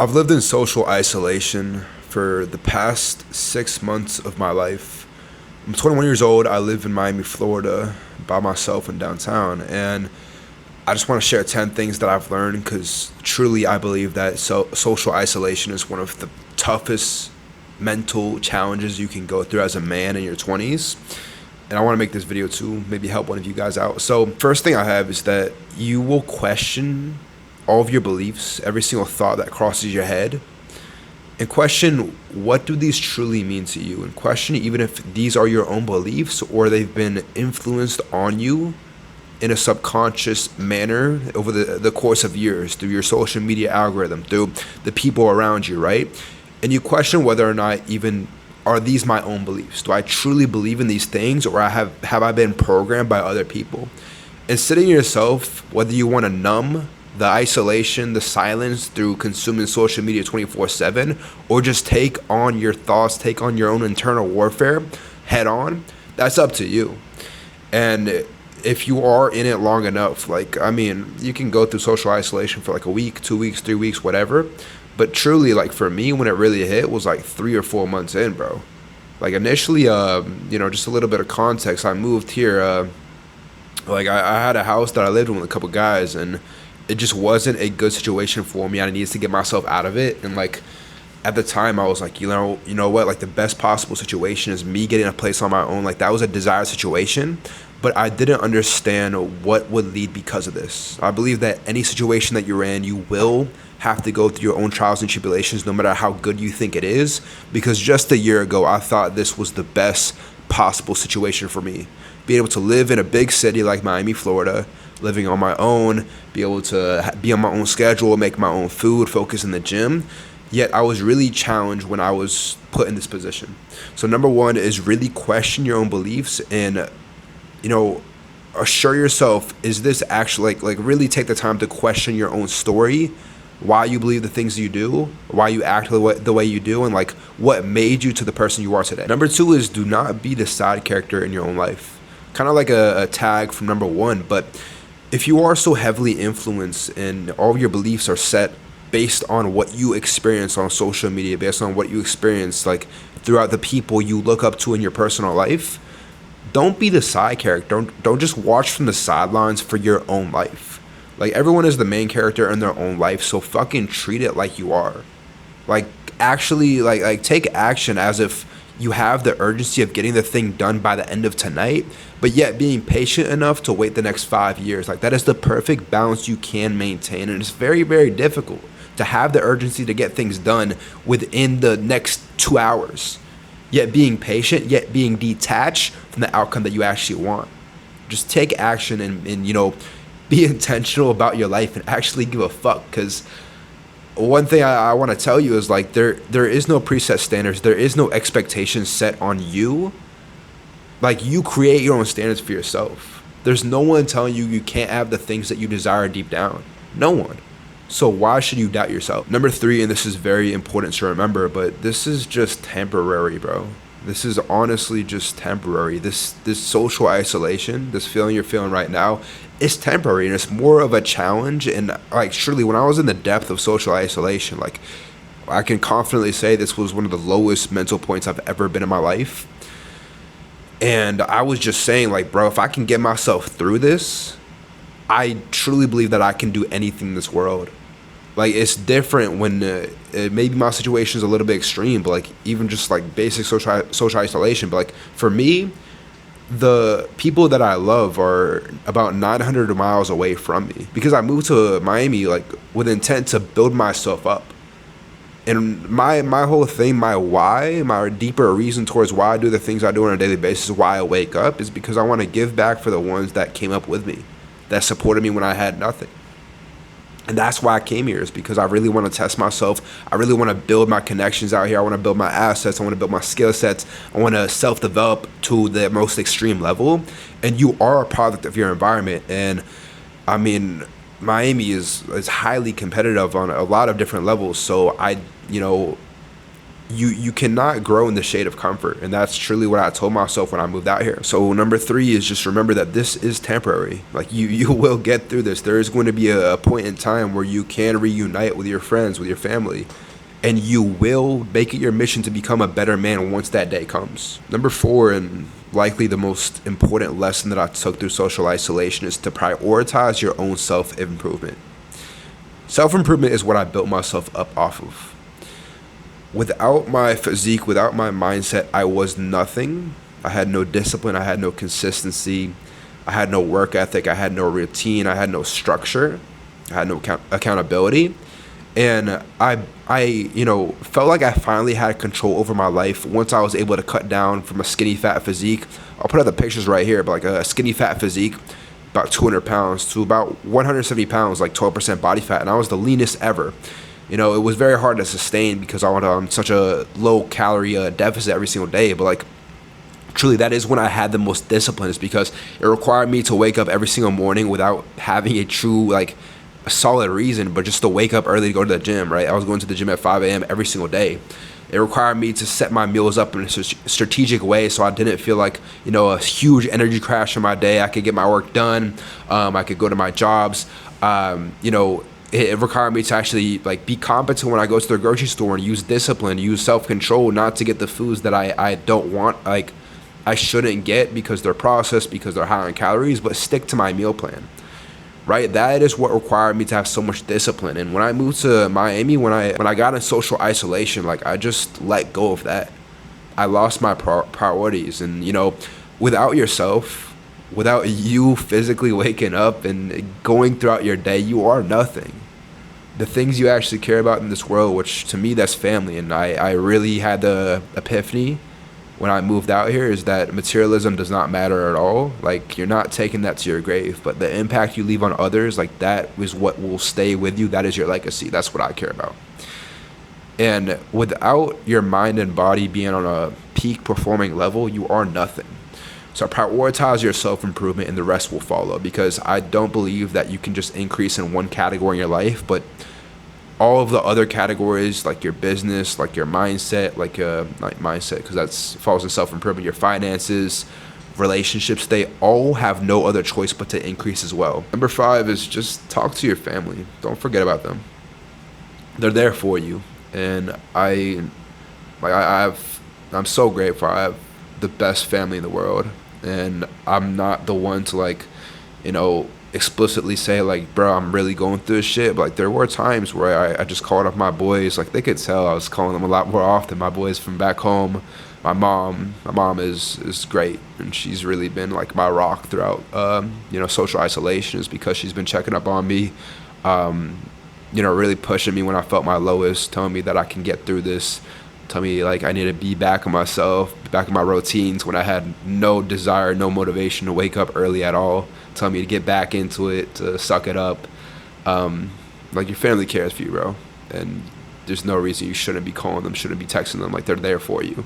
I've lived in social isolation for the past 6 months of my life. I'm 21 years old. I live in Miami, Florida, by myself in downtown. And I just want to share 10 things that I've learned because truly I believe that social isolation is one of the toughest mental challenges you can go through as a man in your 20s. And I want to make this video to maybe help one of you guys out. So, first thing I have is that you will question all of your beliefs, every single thought that crosses your head, and question what do these truly mean to you, and question even if these are your own beliefs or they've been influenced on you in a subconscious manner over the course of years through your social media algorithm, through the people around you, right? And you question whether or not even are these my own beliefs? Do I truly believe in these things, or have I been programmed by other people? And sitting yourself, whether you want to numb the isolation, the silence through consuming social media 24/7, or just take on your thoughts, take on your own internal warfare head on, that's up to you. And if you are in it long enough, you can go through social isolation for like a week, 2 weeks, 3 weeks, whatever. But truly, like for me, when it really hit was like 3 or 4 months in, bro. Like initially, just a little bit of context. I moved here, I had a house that I lived in with a couple guys, and it just wasn't a good situation for me. I needed to get myself out of it. And like at the time I was like, you know what, like the best possible situation is me getting a place on my own. Like that was a desired situation, but I didn't understand what would lead because of this. I believe that any situation that you're in, you will have to go through your own trials and tribulations, no matter how good you think it is. Because just a year ago, I thought this was the best possible situation for me. Being able to live in a big city like Miami, Florida, living on my own, be able to be on my own schedule, make my own food, focus in the gym. Yet I was really challenged when I was put in this position. So number one is really question your own beliefs and, assure yourself, is this actually like really take the time to question your own story, why you believe the things you do, why you act the way you do, and like what made you to the person you are today. Number two is do not be the side character in your own life. Kind of like a tag from number one, but if you are so heavily influenced and all your beliefs are set based on what you experience on social media, based on what you experience like throughout the people you look up to in your personal life, don't be the side character. Don't just watch from the sidelines for your own life. Like everyone is the main character in their own life, so fucking treat it like you are. Like actually like take action as if you have the urgency of getting the thing done by the end of tonight, but yet being patient enough to wait the next 5 years. Like that is the perfect balance you can maintain. And it's very, very difficult to have the urgency to get things done within the next 2 hours, yet being patient, yet being detached from the outcome that you actually want. Just take action and be intentional about your life and actually give a fuck. Because one thing I want to tell you is like there is no preset standards. There is no expectations set on you. Like you create your own standards for yourself. There's no one telling you can't have the things that you desire deep down. No one. So why should you doubt yourself? Number three, and this is very important to remember, but this is just temporary, bro. This is honestly just temporary. This social isolation, this feeling you're feeling right now, it's temporary, and it's more of a challenge. And like surely when I was in the depth of social isolation, like I can confidently say this was one of the lowest mental points I've ever been in my life. And I was just saying like, bro, if I can get myself through this, I truly believe that I can do anything in this world. Like it's different when maybe my situation is a little bit extreme, but like even just like basic social isolation. But like for me, the people that I love are about 900 miles away from me because I moved to Miami like with intent to build myself up. And my whole thing, my why, my deeper reason towards why I do the things I do on a daily basis, why I wake up, is because I want to give back for the ones that came up with me, that supported me when I had nothing. And that's why I came here, is because I really want to test myself. I really want to build my connections out here. I want to build my assets. I want to build my skill sets. I want to self-develop to the most extreme level. And you are a product of your environment. And I mean, Miami is highly competitive on a lot of different levels. So you cannot grow in the shade of comfort, and that's truly what I told myself when I moved out here. So number 3 is just remember that this is temporary. Like you will get through this. There is going to be a point in time where you can reunite with your friends, with your family, and you will make it your mission to become a better man once that day comes. Number 4, and likely the most important lesson that I took through social isolation, is to prioritize your own self-improvement. Self-improvement is what I built myself up off of. Without my physique, without my mindset, I was nothing. I had no discipline, I had no consistency, I had no work ethic, I had no routine, I had no structure, I had no accountability. And I felt like I finally had control over my life once I was able to cut down from a skinny fat physique. I'll put up the pictures right here, but like a skinny fat physique, about 200 pounds to about 170 pounds, like 12% body fat. And I was the leanest ever. It was very hard to sustain because I was on such a low calorie deficit every single day. But like, truly, that is when I had the most discipline, is because it required me to wake up every single morning without having a true, like, a solid reason, but just to wake up early to go to the gym, right? I was going to the gym at 5 a.m. every single day. It required me to set my meals up in a strategic way so I didn't feel like, a huge energy crash in my day. I could get my work done. I could go to my jobs. It required me to actually like be competent when I go to the grocery store, and use discipline, use self-control, not to get the foods that I don't want, like I shouldn't get because they're processed, because they're high in calories, but stick to my meal plan. Right, that is what required me to have so much discipline. And when I moved to Miami, when I got in social isolation, like I just let go of that. I lost my priorities, and without yourself, without you physically waking up and going throughout your day, you are nothing. The things you actually care about in this world, which to me that's family, and I really had the epiphany when I moved out here, is that materialism does not matter at all. Like, you're not taking that to your grave, but the impact you leave on others, like that is what will stay with you. That is your legacy. That's what I care about. And without your mind and body being on a peak performing level, you are nothing. So prioritize your self-improvement, and the rest will follow, because I don't believe that you can just increase in one category in your life, but all of the other categories, like your business, like your mindset, because that falls in self-improvement, your finances, relationships, they all have no other choice but to increase as well. Number 5 is just talk to your family. Don't forget about them. They're there for you. And I'm so grateful. I have the best family in the world, and I'm not the one to explicitly say like, bro, I'm really going through this shit. But like, there were times where I just called up my boys. Like, they could tell I was calling them a lot more often. My boys from back home. My mom is great, and she's really been like my rock throughout social isolation, is because she's been checking up on me, really pushing me when I felt my lowest, telling me that I can get through this, telling me like I need to be back in myself, back in my routines when I had no desire, no motivation to wake up early at all, telling me to get back into it, to suck it up. Like, your family cares for you, bro, and there's no reason you shouldn't be calling them, shouldn't be texting them. Like, they're there for you,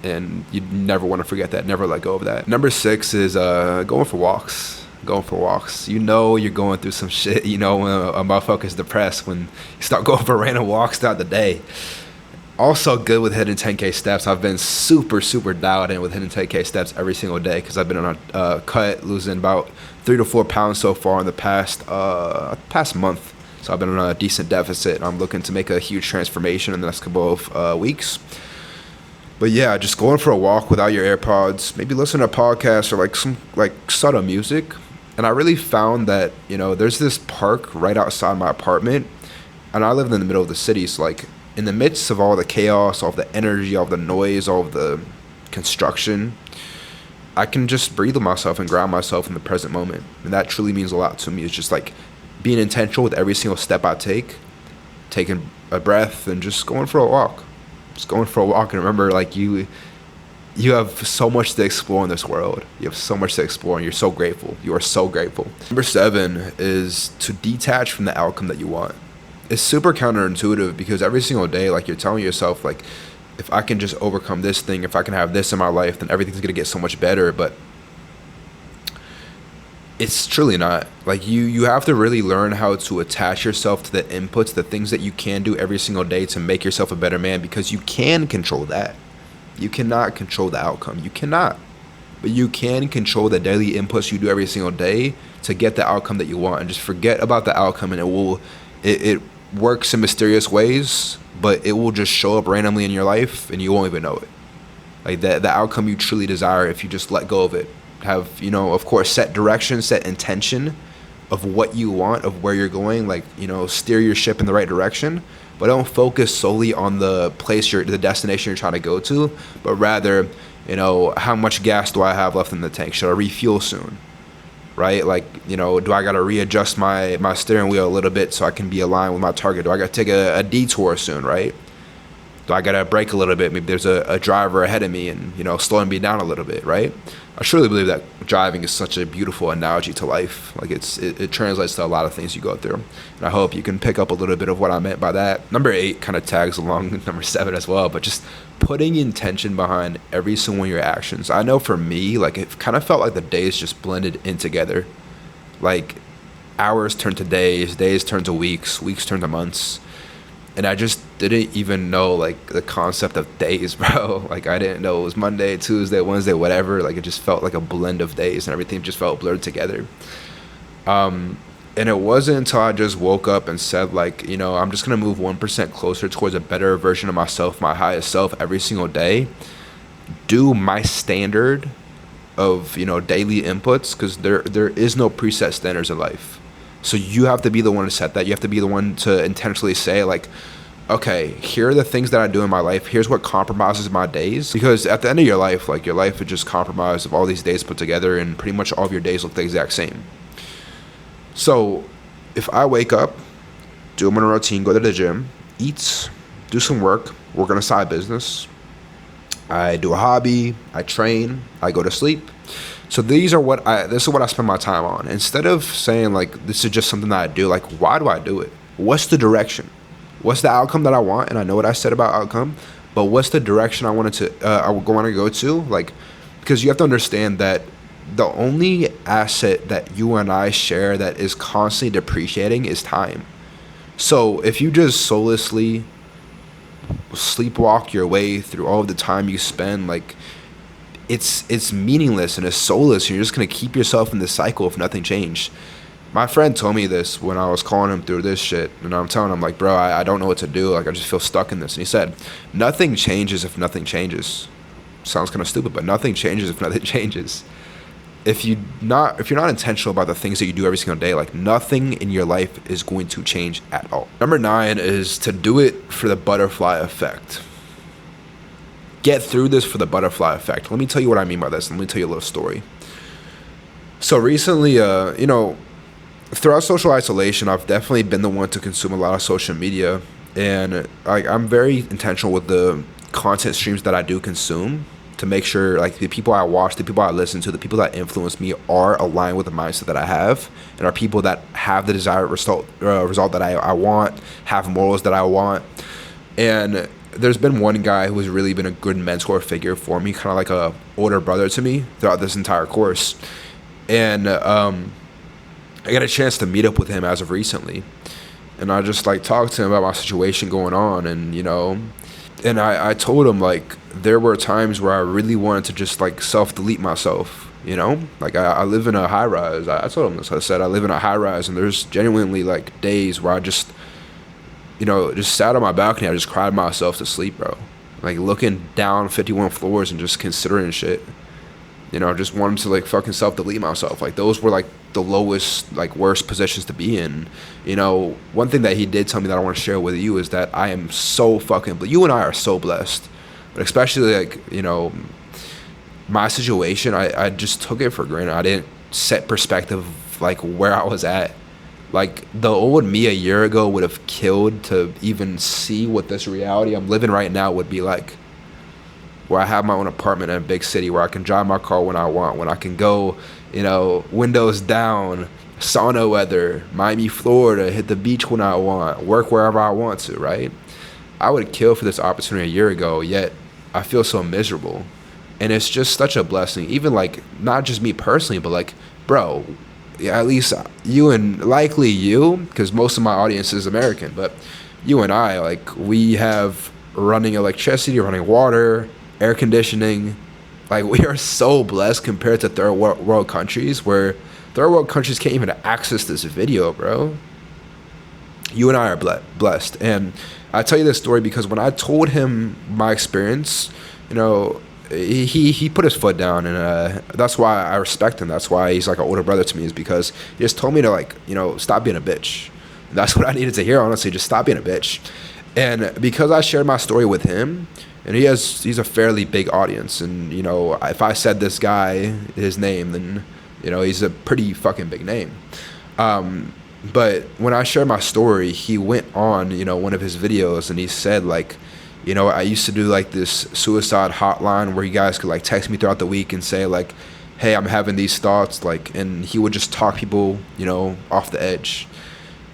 and you never want to forget that, never let go of that. Number 6 is going for walks. You're going through some shit, when a motherfucker's depressed, when you start going for random walks throughout the day. Also good with hitting 10K steps. I've been super, super dialed in with hitting 10K steps every single day, because I've been on a cut, losing about 3 to 4 pounds so far in the past month. So I've been on a decent deficit. I'm looking to make a huge transformation in the next couple of weeks. But yeah, just going for a walk without your AirPods, maybe listen to a podcast or like some subtle music. And I really found that, there's this park right outside my apartment, and I live in the middle of the city. So like, in the midst of all the chaos, all of the energy, all of the noise, all of the construction, I can just breathe with myself and ground myself in the present moment. And that truly means a lot to me. It's just like being intentional with every single step I take, taking a breath, and just going for a walk. And remember, like, you have so much to explore in this world. You have so much to explore, and you're so grateful. You are so grateful. Number 7 is to detach from the outcome that you want. It's super counterintuitive, because every single day, like, you're telling yourself, like, if I can just overcome this thing, if I can have this in my life, then everything's going to get so much better. But It's truly not. Like you have to really learn how to attach yourself to the inputs, the things that you can do every single day to make yourself a better man, because you can control that. You cannot control the outcome. You cannot. But you can control the daily inputs you do every single day to get the outcome that you want. And just forget about the outcome, and it works in mysterious ways, but it will just show up randomly in your life and you won't even know it. Like the outcome you truly desire, if you just let go of it. Have, of course, set direction, set intention of what you want, of where you're going, like, steer your ship in the right direction, but don't focus solely on the the destination you're trying to go to, but rather, how much gas do I have left in the tank? Should I refuel soon? Right? Like, do I got to readjust my steering wheel a little bit so I can be aligned with my target? Do I got to take a detour soon, right? Do I got to brake a little bit? Maybe there's a driver ahead of me and, slowing me down a little bit, right? I truly believe that driving is such a beautiful analogy to life. Like it translates to a lot of things you go through. And I hope you can pick up a little bit of what I meant by that. Number 8 kind of tags along with number 7 as well, but just putting intention behind every single one of your actions. I know for me, like it kind of felt like the days just blended in together. Like hours turned to days turned to weeks turned to months. And I just didn't even know, like, the concept of days, bro. Like, I didn't know it was Monday, Tuesday, Wednesday, whatever. Like, it just felt like a blend of days, and everything just felt blurred together. And it wasn't until I just woke up and said, like, I'm just going to move 1% closer towards a better version of myself, my highest self, every single day. Do my standard of, daily inputs, because there is no preset standards in life. So you have to be the one to set that. You have to be the one to intentionally say, like, okay, here are the things that I do in my life. Here's what compromises my days. Because at the end of your life, like, your life is just compromised of all these days put together, and pretty much all of your days look the exact same. So if I wake up, do my routine, go to the gym, eat, do some work on a side business, I do a hobby, I train, I go to sleep. So this is what I spend my time on. Instead of saying, like, this is just something that I do, like, why do I do it? What's the direction? What's the outcome that I want? And I know what I said about outcome, but what's the direction I want to go to? Like, because you have to understand that the only asset that you and I share that is constantly depreciating is time. So if you just soullessly sleepwalk your way through all of the time you spend, like, it's meaningless and it's soulless. You're just going to keep yourself in this cycle if nothing changed. My friend told me this when I was calling him through this shit, and I'm telling him, like, bro, I don't know what to do. Like, I just feel stuck in this. And he said, nothing changes if nothing changes. Sounds kind of stupid, but nothing changes if nothing changes. If you're not intentional about the things that you do every single day, like, nothing in your life is going to change at all. Number 9 is to do it for the butterfly effect. Get through this for the butterfly effect. Let me tell you what I mean by this. Let me tell you a little story. So recently, throughout social isolation, I've definitely been the one to consume a lot of social media, and I'm very intentional with the content streams that I do consume to make sure, like, the people I watch, the people I listen to, the people that influence me are aligned with the mindset that I have, and are people that have the desired result that I want, have morals that I want. And there's been one guy who has really been a good mentor figure for me, kind of like a older brother to me throughout this entire course. And I got a chance to meet up with him as of recently, and I just, like, talked to him about my situation going on, and and I told him, like, there were times where I really wanted to just, like, self-delete myself, like, I live in a high rise. I told him this. I said I live in a high rise, and there's genuinely, like, days where I just just sat on my balcony. I just cried myself to sleep, bro. Like, looking down 51 floors and just considering shit. Just wanted to, like, fucking self-delete myself. Like, those were, like, the lowest, like, worst positions to be in. One thing that he did tell me that I want to share with you is that I am so fucking, you and I are so blessed. But especially, like, my situation, I just took it for granted. I didn't set perspective, like, where I was at. Like, the old me a year ago would have killed to even see what this reality I'm living right now would be like. Where I have my own apartment in a big city, where I can drive my car when I want, when I can go, windows down, sauna weather, Miami, Florida, hit the beach when I want, work wherever I want to, right? I would kill for this opportunity a year ago, yet I feel so miserable. And it's just such a blessing. Even, like, not just me personally, but, like, bro, at least you and likely you, because most of my audience is American, but you and I, like, we have running electricity, running water, air conditioning. Like, we are so blessed compared to third world countries, where third world countries can't even access this video, bro. You and I are blessed. And I tell you this story because when I told him my experience, you know, he put his foot down, and that's why I respect him. That's why he's like an older brother to me, is because he just told me to, like, you know, stop being a bitch. And that's what I needed to hear, honestly. Just stop being a bitch. And because I shared my story with him, and he's a fairly big audience, and, you know, if I said this guy his name, then, you know, he's a pretty fucking big name. But when I shared my story, he went on, you know, one of his videos, and he said, like, you know, I used to do like this suicide hotline where you guys could like text me throughout the week and say like, hey, I'm having these thoughts, like, and he would just talk people, you know, off the edge.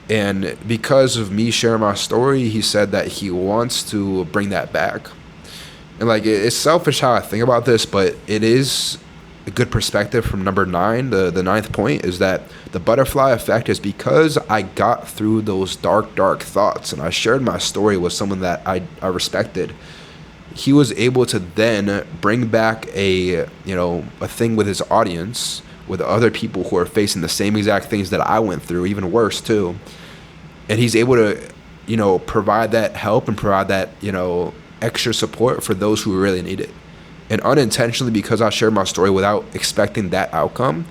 And because of me sharing my story, he said that he wants to bring that back. And like, it's selfish how I think about this, but it is a good perspective from number 9. The ninth point is that the butterfly effect is because I got through those dark thoughts and I shared my story with someone that I respected. He was able to then bring back a thing with his audience, with other people who are facing the same exact things that I went through, even worse too. And he's able to, you know, provide that help and provide that, you know, extra support for those who really need it. And unintentionally, because I shared my story without expecting that outcome,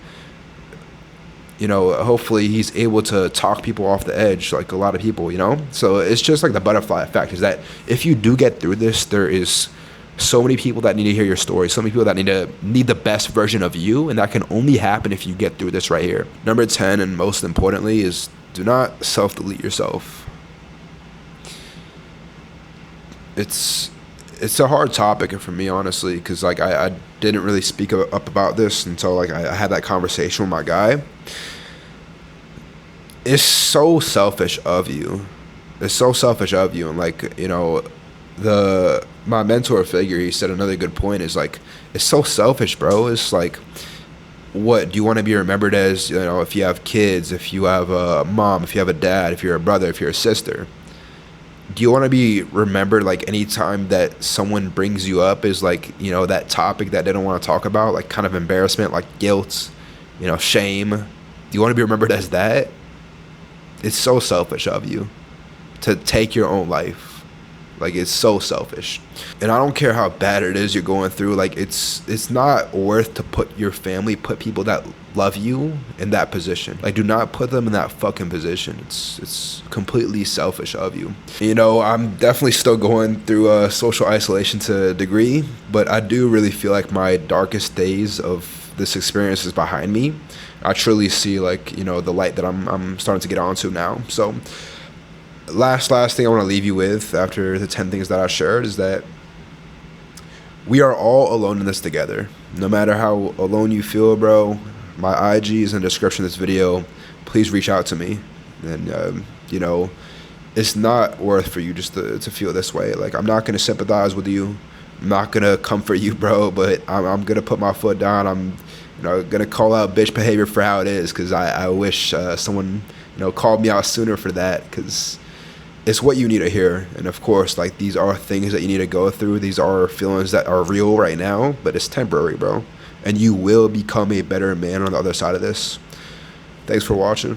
you know, hopefully he's able to talk people off the edge, like a lot of people, you know? So it's just like the butterfly effect, is that if you do get through this, there is so many people that need to hear your story, so many people that need the best version of you, and that can only happen if you get through this right here. Number 10, and most importantly, is do not self-delete yourself. It's a hard topic for me, honestly, because like I didn't really speak up about this until like I had that conversation with my guy. It's so selfish of you. It's so selfish of you, and like, you know, my mentor figure, he said another good point is like, it's so selfish, bro. It's like, what do you want to be remembered as? You know, if you have kids, if you have a mom, if you have a dad, if you're a brother, if you're a sister. Do you want to be remembered like anytime that someone brings you up is like, you know, that topic that they don't want to talk about, like kind of embarrassment, like guilt, you know, shame? Do you want to be remembered as that? It's so selfish of you to take your own life. Like, it's so selfish. And I don't care how bad it is you're going through, like, it's not worth to put your family, put people that love you in that position. Like, do not put them in that fucking position. It's completely selfish of you. You know, I'm definitely still going through social isolation to a degree, but I do really feel like my darkest days of this experience is behind me. I truly see, like, you know, the light that I'm starting to get onto now. So last thing I want to leave you with after the 10 things that I shared is that we are all alone in this together. No matter how alone you feel, bro, my IG is in the description of this video. Please reach out to me. And, you know, it's not worth for you just to feel this way. Like, I'm not going to sympathize with you. I'm not going to comfort you, bro, but I'm going to put my foot down. I'm, you know, going to call out bitch behavior for how it is, because I wish someone, you know, called me out sooner for that, because it's what you need to hear. And of course, like, these are things that you need to go through. These are feelings that are real right now, but it's temporary, bro. And you will become a better man on the other side of this. Thanks for watching.